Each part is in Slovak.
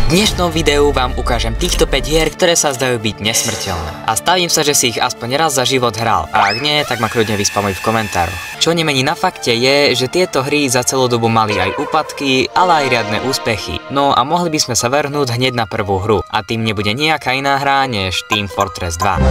dnešnom videu vám ukážem týchto 5 hier, ktoré sa zdajú byť nesmrteľné. A stavím sa, že si ich aspoň raz za život hral. A ak nie, tak ma kľudne vyspamuj v komentároch. Čo nemení na fakte je, že tieto hry za celú dobu mali aj úpadky, ale aj riadne úspechy. No a mohli by sme sa vrhnúť hneď na prvú hru. A tým nebude nejaká iná hra než Team Fortress 2.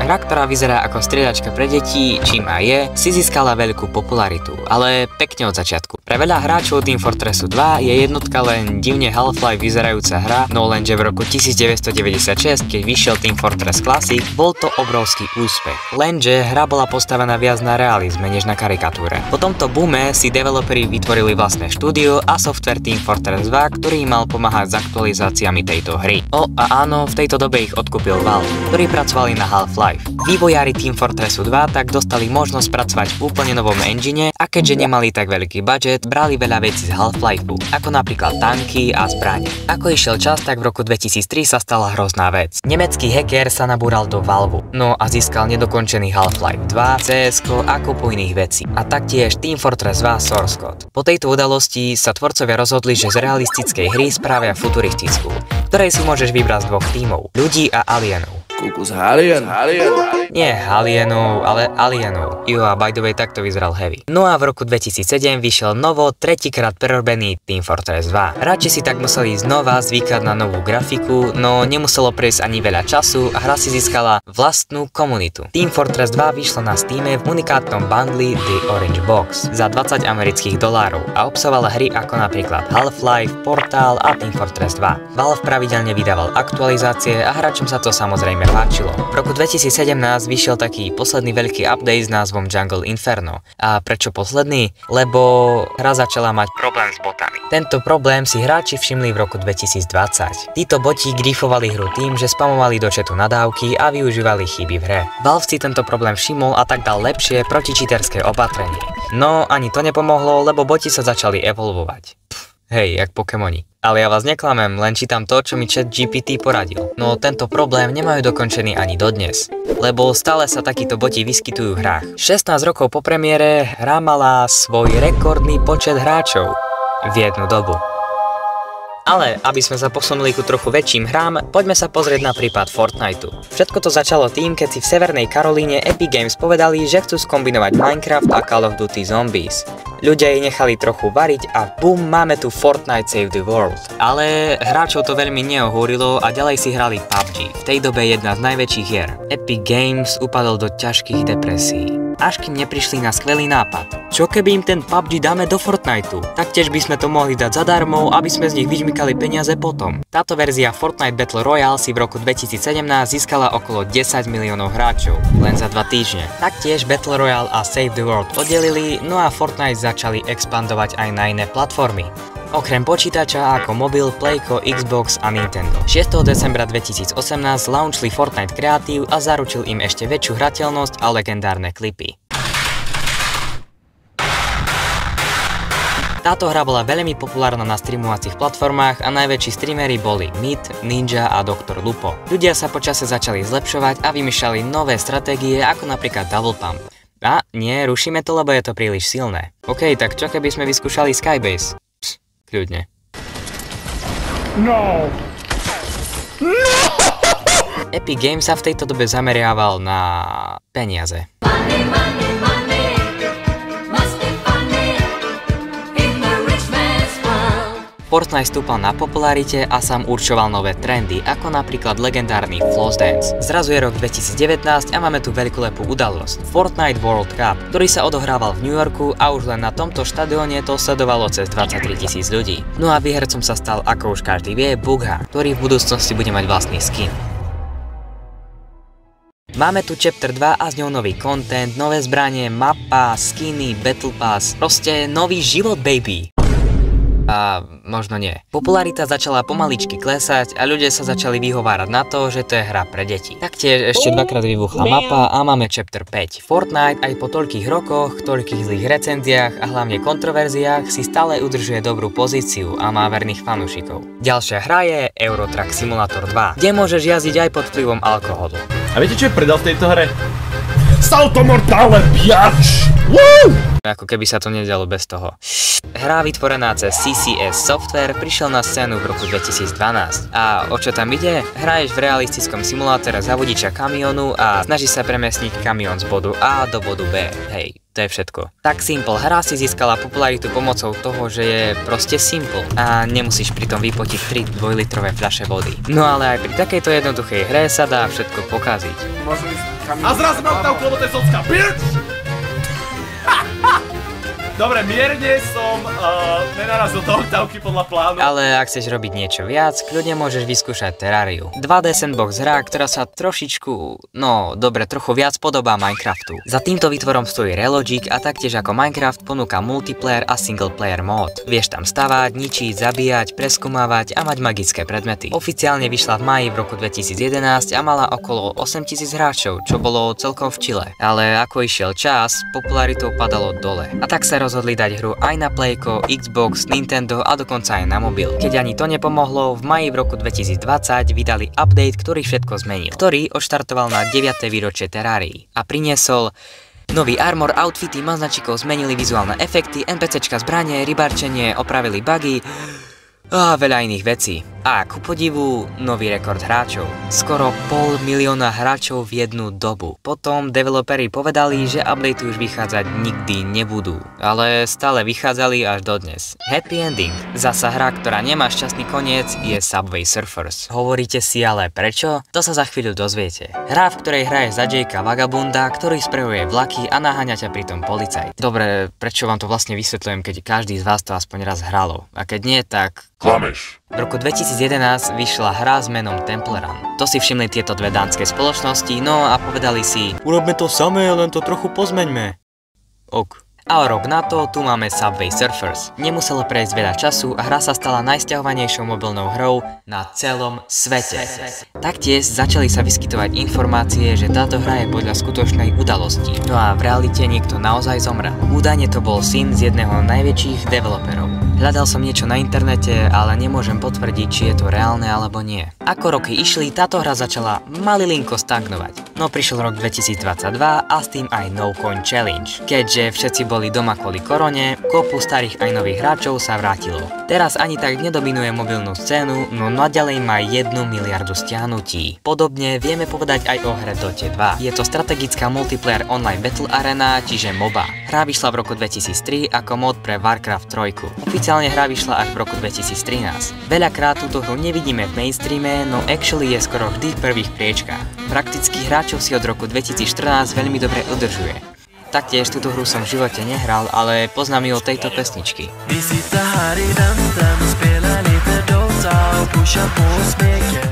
Hra, ktorá vyzerá ako strieľačka pre deti, čím aj je, si získala veľkú popularitu, ale pekne od začiatku. Pre veľa hráčov Team Fortressu 2 je jednotka len divne Half-Life vyzerajúca hra, no lenže v roku 1996, keď vyšiel Team Fortress Classic, bol to obrovský úspech. Lenže hra bola postavená viac na realizme než na karikatúre. Po tomto boome si developeri vytvorili vlastné štúdio a software Team Fortress 2, ktorý mal pomáhať s aktualizáciami tejto hry. O a áno, v tejto dobe ich odkúpil Valve, ktorí pracovali na Half-Life. Vývojári Team Fortressu 2 tak dostali možnosť pracovať v úplne novom engine a keďže nemali tak veľký budget, brali veľa vecí z Half-Lifeu, ako napríklad tanky a zbrane. Ako išiel čas, tak v roku 2003 sa stala hrozná vec. Nemecký hacker sa nabúral do Valveu, no a získal nedokončený Half-Life 2, CS a kopu iných vecí. A taktiež Team Fortress 2 source code. Po tejto udalosti sa tvorcovia rozhodli, že z realistickej hry spravia futuristickú, ktorej si môžeš vybrať z dvoch tímov, ľudí a alienov. Kukus Alien. Nie alienov, ale alienov. Jo, a by the way, takto vyzeral Heavy. No a v roku 2007 vyšiel novo, tretíkrát prerobený Team Fortress 2. Hráči si tak museli znova zvykať na novú grafiku, no nemuselo prejsť ani veľa času a hra si získala vlastnú komunitu. Team Fortress 2 vyšlo na Steame v unikátnom bundli The Orange Box za $20 a obsahovala hry ako napríklad Half-Life, Portal a Team Fortress 2. Valve pravidelne vydával aktualizácie a hráčom sa to samozrejme páčilo. V roku 2017 vyšiel taký posledný veľký update s názvom Jungle Inferno. A prečo posledný? Lebo hra začala mať problém s botami. Tento problém si hráči všimli v roku 2020. Títo boti grifovali hru tým, že spamovali do chatu nadávky a využívali chyby v hre. Valve si tento problém všimol a tak dal lepšie protičíterské opatrenie. No ani to nepomohlo, lebo boti sa začali evolvovať. Hej, jak Pokémoni. Ale ja vás neklamem, len čítam to, čo mi ChatGPT poradil. No tento problém nemajú dokončený ani dodnes, lebo stále sa takíto boti vyskytujú v hrách. 16 rokov po premiére hra mala svoj rekordný počet hráčov v jednu dobu. Ale aby sme sa posunuli ku trochu väčším hrám, poďme sa pozrieť na prípad Fortniteu. Všetko to začalo tým, keď si v Severnej Karolíne Epic Games povedali, že chcú skombinovať Minecraft a Call of Duty Zombies. Ľudia jej nechali trochu variť a bum, máme tu Fortnite Save the World. Ale hráčov to veľmi neohúrilo a ďalej si hrali PUBG, v tej dobe jedna z najväčších hier. Epic Games upadol do ťažkých depresií. Až kým neprišli na skvelý nápad. Čo keby im ten PUBG dáme do Fortniteu? Taktiež by sme to mohli dať zadarmo, aby sme z nich vyžmykali peniaze potom. Táto verzia Fortnite Battle Royale si v roku 2017 získala okolo 10 miliónov hráčov, len za 2 týždne. Taktiež Battle Royale a Save the World oddelili, no a Fortnite začali expandovať aj na iné platformy. Okrem počítača ako mobil, Playko, Xbox a Nintendo. 6. decembra 2018 launchli Fortnite Creative a zaručil im ešte väčšiu hrateľnosť a legendárne klipy. Táto hra bola veľmi populárna na streamovacích platformách a najväčší streamery boli Myth, Ninja a Dr. Lupo. Ľudia sa počase začali zlepšovať a vymýšľali nové stratégie ako napríklad Double Pump. A nie, rušíme to, lebo je to príliš silné. OK, tak čo keby sme vyskúšali Skybase? Kľudne. No! Epic Games sa v tejto dobe zameriaval na peniaze. Fortnite stúpal na popularite a sám určoval nové trendy, ako napríklad legendárny Flossdance. Zrazu je rok 2019 a máme tu veľkolepú udalosť. Fortnite World Cup, ktorý sa odohrával v New Yorku a už len na tomto štadióne to sledovalo cez 23 000 ľudí. No a výhercom sa stal, ako už každý vie, Bugha, ktorý v budúcnosti bude mať vlastný skin. Máme tu Chapter 2 a s ňou nový content, nové zbranie, mapa, skiny, Battle Pass, proste nový život, baby! A možno nie. Popularita začala pomaličky klesať a ľudia sa začali vyhovárať na to, že to je hra pre deti. Taktiež ešte dvakrát vybuchla mapa a máme Chapter 5. Fortnite aj po toľkých rokoch, toľkých zlých recenziách a hlavne kontroverziách si stále udržuje dobrú pozíciu a má verných fanúšikov. Ďalšia hra je Euro Truck Simulator 2, kde môžeš jazdiť aj pod vplyvom alkoholu. A viete, čo je predal v tejto hre? Salto mortale, biač! Ako keby sa to nedialo bez toho. Hra vytvorená cez CCS Software prišiel na scénu v roku 2012. A o čo tam ide? Hraješ v realistickom simulátore za vodiča kamiónu a snaží sa premiestniť kamión z bodu A do bodu B. Hej, to je všetko. Tak Simple hra si získala popularitu pomocou toho, že je proste simple a nemusíš pritom vypotiť 3 dvojlitrové fľaše vody. No ale aj pri takejto jednoduchej hre sa dá všetko pokaziť. A zrazu mám oktávku, lebo to je socka, bitch! Dobre, mierne som nenarazil do oktávky podľa plánu. Ale ak chceš robiť niečo viac, kľudne môžeš vyskúšať Terrariu. 2D sandbox hra, ktorá sa trošičku, no dobre, trochu viac podobá Minecraftu. Za týmto výtvorom stojí Relogic a taktiež ako Minecraft ponúka multiplayer a single player mód. Vieš tam stavať, ničiť, zabíjať, preskúmavať a mať magické predmety. Oficiálne vyšla v máji v roku 2011 a mala okolo 8000 hráčov, čo bolo celkom v čile. Ale ako išiel čas, popularitou padalo dole. A tak sa rozhodli dať hru aj na Playko, Xbox, Nintendo a dokonca aj na mobil. Keď ani to nepomohlo, v maji v roku 2020 vydali update, ktorý všetko zmenil, ktorý odštartoval na 9. výročie Terrarii a priniesol nový armor, outfity, maznačikov, zmenili vizuálne efekty, NPCčka, zbranie, rybarčenie, opravili bugy a veľa iných vecí. A ku podivu, nový rekord hráčov. Skoro 500 000 hráčov v jednu dobu. Potom developeri povedali, že updatey už vychádzať nikdy nebudú. Ale stále vychádzali až dodnes. Happy ending. Zasa hra, ktorá nemá šťastný koniec, je Subway Surfers. Hovoríte si ale prečo? To sa za chvíľu dozviete. Hra, v ktorej hraje za Jakea Vagabunda, ktorý sprejuje vlaky a naháňa ťa pritom policajt. Dobre, prečo vám to vlastne vysvetľujem, keď každý z vás to aspoň raz hralo? A keď nie, tak klameš. V roku 2011 vyšla hra s menom Temple Run. To si všimli tieto dve dánske spoločnosti, no a povedali si: urobme to samé, len to trochu pozmeňme. Ok. A o rok na to tu máme Subway Surfers. Nemuselo prejsť veľa času a hra sa stala najsťahovanejšou mobilnou hrou na celom svete. Taktiež začali sa vyskytovať informácie, že táto hra je podľa skutočnej udalosti. No a v realite niekto naozaj zomrel. Údajne to bol syn z jedného najväčších developerov. Hľadal som niečo na internete, ale nemôžem potvrdiť, či je to reálne alebo nie. Ako roky išli, táto hra začala malilinko stagnovať. No prišiel rok 2022 a s tým aj No Coin Challenge. Keďže všetci boli doma kvôli korone, kopu starých aj nových hráčov sa vrátilo. Teraz ani tak nedominuje mobilnú scénu, no naďalej má 1 miliardu stiahnutí. Podobne vieme povedať aj o hre Dota 2. Je to strategická multiplayer online battle arena, čiže MOBA. Hra vyšla v roku 2003 ako mod pre Warcraft 3. Oficiálne hra vyšla až v roku 2013. Veľakrát túto hru nevidíme v mainstreame, no actually je skoro vždy v prvých priečkách. Prakticky hráčov si od roku 2014 veľmi dobre udržuje. Taktiež túto hru som v živote nehral, ale poznám ju od tejto pesničky.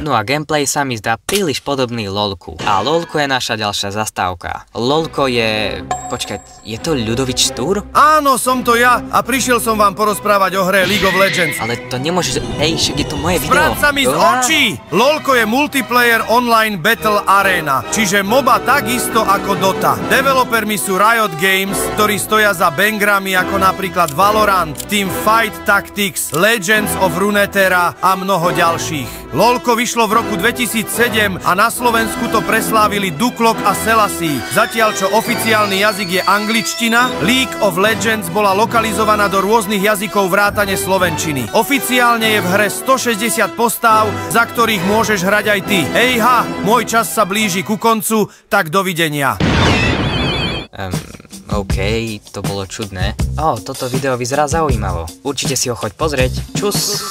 No a gameplay sa mi zdá príliš podobný LOLku. A LOLko je naša ďalšia zastávka. LOLko je... Počkať, je to Ľudovič Stúr? Áno, som to ja a prišiel som vám porozprávať o hre League of Legends. Ale to nemôžeš... Hej, však je to moje video. Vráť sa mi z očí! LOLko je multiplayer online battle arena, čiže MOBA takisto ako Dota. Developermi sú Riot Games, ktorí stoja za bangrami ako napríklad Valorant, Teamfight Tactics, Legends of Runeterra a mnoho ďalších. LOLko vyšlo v roku 2007 a na Slovensku to preslávili Duklok a Selassie. Zatiaľ čo oficiálny jazyk je angličtina, League of Legends bola lokalizovaná do rôznych jazykov vrátane slovenčiny. Oficiálne je v hre 160 postáv, za ktorých môžeš hrať aj ty. Ejha, môj čas sa blíži ku koncu, tak dovidenia. OK, to bolo čudné. Toto video vyzerá zaujímavo. Určite si ho choď pozrieť. Čus!